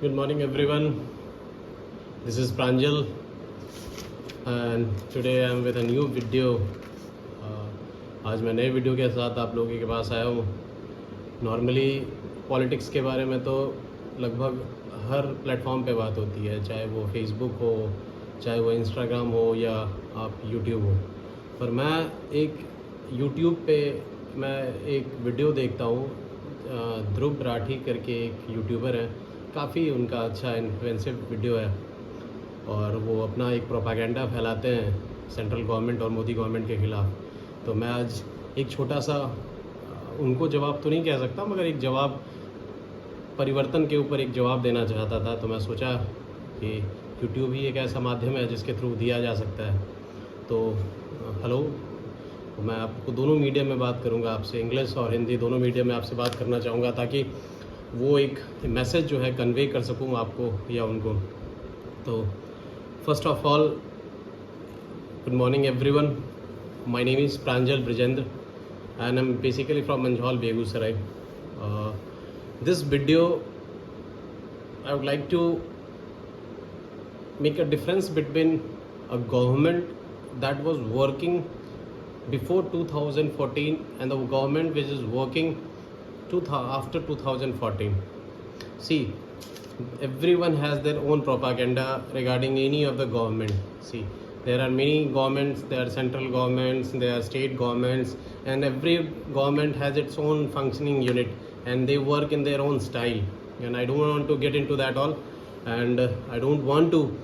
Good morning, everyone. This is Pranjal, and today I am with a new video. आज मैं नए video के साथ आप लोगों के पास आया हूँ. नॉर्मली पॉलिटिक्स के बारे में तो लगभग हर प्लेटफॉर्म पे बात होती है, चाहे वो फेसबुक हो, चाहे वो इंस्टाग्राम हो या आप यूट्यूब हो. पर मैं एक यूट्यूब पे मैं एक वीडियो देखता हूँ. ध्रुव राठी करके एक यूट्यूबर है, काफ़ी उनका अच्छा इन्फ्लुएंसिव वीडियो है और वो अपना एक प्रोपागेंडा फैलाते हैं सेंट्रल गवर्नमेंट और मोदी गवर्नमेंट के ख़िलाफ़. तो मैं आज एक छोटा सा उनको जवाब तो नहीं कह सकता, मगर एक जवाब परिवर्तन के ऊपर एक जवाब देना चाहता था. तो मैं सोचा कि यूट्यूब ही एक ऐसा माध्यम है जिसके थ्रू दिया जा सकता है. तो हेलो, मैं आपको दोनों मीडियम में बात करूंगा, आपसे इंग्लिश और हिंदी दोनों मीडियम में आपसे बात करना चाहूँगा, ताकि वो एक मैसेज जो है कन्वे कर सकूँ आपको या उनको. तो first of all, good morning everyone. My name is Pranjal Brijendra and I'm basically from Manjhol, Begusarai. This video, I would like to make a difference between a government that was working before 2014 and the government which is working after 2014. See, everyone has their own propaganda regarding any of the government. See, there are many governments, there are central governments, there are state governments, and every government has its own functioning unit and they work in their own style. And I don't want to get into that all, and I don't want to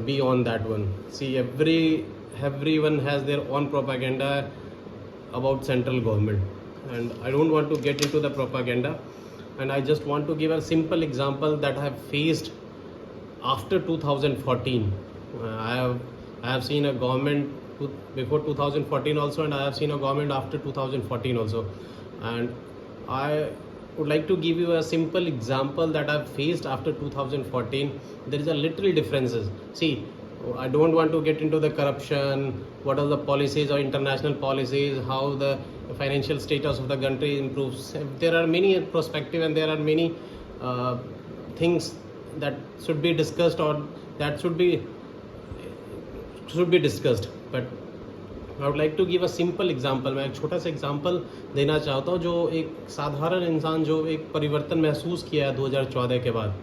be on that one. See, everyone has their own propaganda about central government, and I don't want to get into the propaganda. And I just want to give a simple example that I have faced after 2014. I have seen a government before 2014 also, and I have seen a government after 2014 also. And I would like to give you a simple example that I have faced after 2014. There is a little differences. See, I don't want to get into the corruption, what are the policies or international policies, how the financial status of the country improves. There are many perspectives and there are many things that should be discussed or that should be discussed. But I would like to give a simple example. मैं एक छोटा सा example देना चाहता हूँ जो एक साधारण इंसान जो एक परिवर्तन महसूस किया है 2014 के बाद.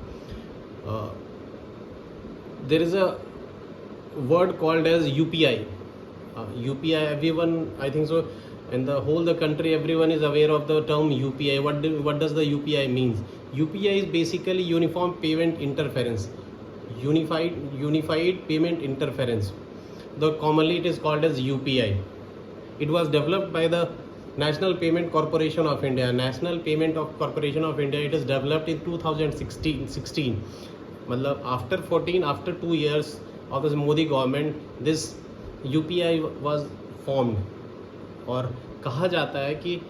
There is a word called as UPI. UPI, everyone, I think so, in the whole the country, everyone is aware of the term UPI. What does the UPI means? UPI is basically Uniform Payment Interference. Unified Payment Interference. Though commonly it is called as UPI. It was developed by the National Payment Corporation of India. National Payment Corporation of India. It is developed in 2016. मतलब after 2 years of the Modi government, this UPI was formed. और कहा जाता है कि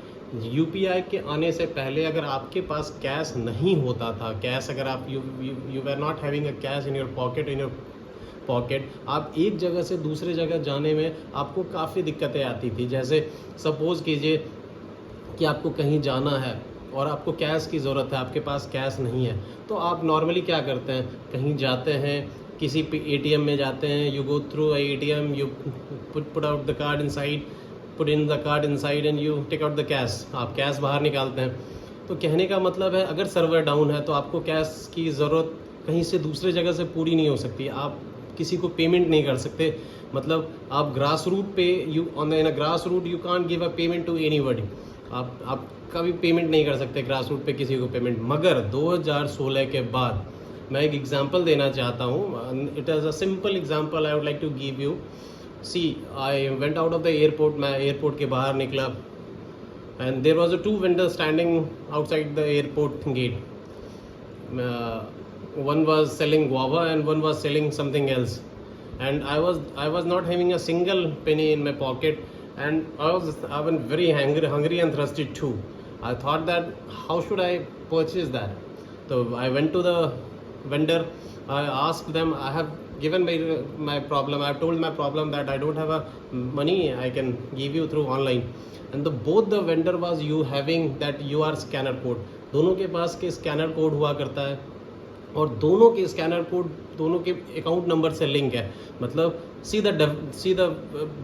UPI के आने से पहले अगर आपके पास कैश नहीं होता था, कैश अगर आप you were not having a cash in your pocket, आप एक जगह से दूसरे जगह जाने में आपको काफ़ी दिक्कतें आती थी. जैसे सपोज़ कीजिए कि आपको कहीं जाना है और आपको कैश की ज़रूरत है, आपके पास कैश नहीं है, तो आप नॉर्मली क्या करते हैं, कहीं जाते हैं, किसी ATM में जाते हैं, you go through ATM, you put out the card inside, put in the card inside and you take out the cash. आप कैश बाहर निकालते हैं. तो कहने का मतलब है अगर सर्वर डाउन है तो आपको कैश की ज़रूरत कहीं से दूसरे जगह से पूरी नहीं हो सकती. आप किसी को पेमेंट नहीं कर सकते. मतलब आप ग्रास रूट पे in a grass root you can't give a payment to anybody. आप कभी पेमेंट नहीं कर सकते ग्रास रूट पे किसी को पेमेंट. मगर 2016 के बाद मैं एक एग्जांपल देना चाहता हूँ. It is a simple example I would like to give you. See, I went out of the airport. मैं एयरपोर्ट के बाहर निकला and there was 2 vendors standing outside the airport gate. One was selling guava and one was selling something else, and I was not having a single penny in my pocket, and I was very hungry and thirsty too. I thought that how should I purchase that? So I went to the vendor. I asked them. I have given my problem. I have told my problem that I don't have a money I can give you through online. And both the vendor was you having that UR scanner code. दोनों के पास के scanner code हुआ करता है. और दोनों के scanner code दोनों के अकाउंट नंबर से लिंक है। मतलब see the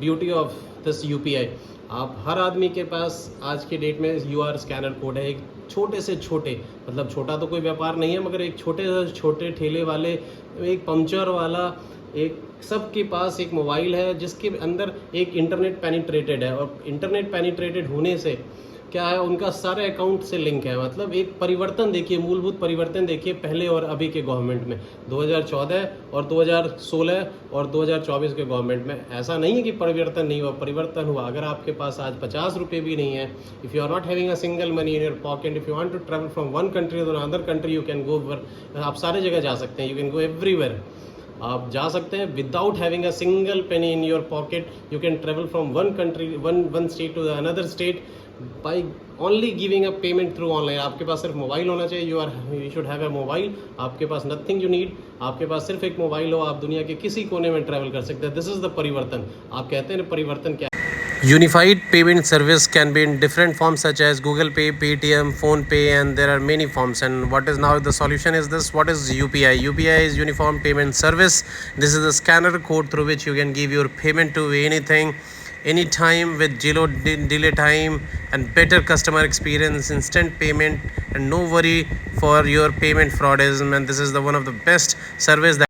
beauty of this UPI. आप हर आदमी के पास आज के डेट में यूआर स्कैनर कोड है। एक छोटे से छोटे, मतलब छोटा तो कोई व्यापार नहीं है, मगर एक छोटे से छोटे ठेले वाले, एक पंचर वाला, एक सबके पास एक मोबाइल है जिसके अंदर एक इंटरनेट पेनिट्रेटेड है। और इंटरनेट पेनिट्रेटेड होने से क्या है, उनका सारे अकाउंट से लिंक है। मतलब एक परिवर्तन देखिए, मूलभूत परिवर्तन देखिए पहले और अभी के गवर्नमेंट में, 2014 और 2016 और 2024 के गवर्नमेंट में। ऐसा नहीं है कि परिवर्तन नहीं हुआ, परिवर्तन हुआ। अगर आपके पास आज 50 रुपये भी नहीं है, if you are not having a single money in your pocket, if you want to travel from one country to another country, you can go, आप सारे जगह जा सकते हैं, यू कैन गो एवरीवेयर। आप जा सकते हैं without having a single penny in your pocket. You can travel from one country, one state to another state by only giving a payment through online. आपके पास सिर्फ मोबाइल होना चाहिए, you should have a mobile. आपके पास nothing you need, आपके पास सिर्फ एक मोबाइल हो, आप दुनिया के किसी कोने में ट्रैवल कर सकते हैं। दिस इज द परिवर्तन। आप कहते हैं ना परिवर्तन क्या? Unified payment service can be in different forms such as Google Pay, Paytm, Phone Pay, and there are many forms. And what is now the solution is this? What is UPI? UPI is Uniform Payment Service. This is the scanner code through which you can give your payment to anything, anytime, with zero delay time and better customer experience, instant payment, and no worry for your payment fraudism. And this is the one of the best service that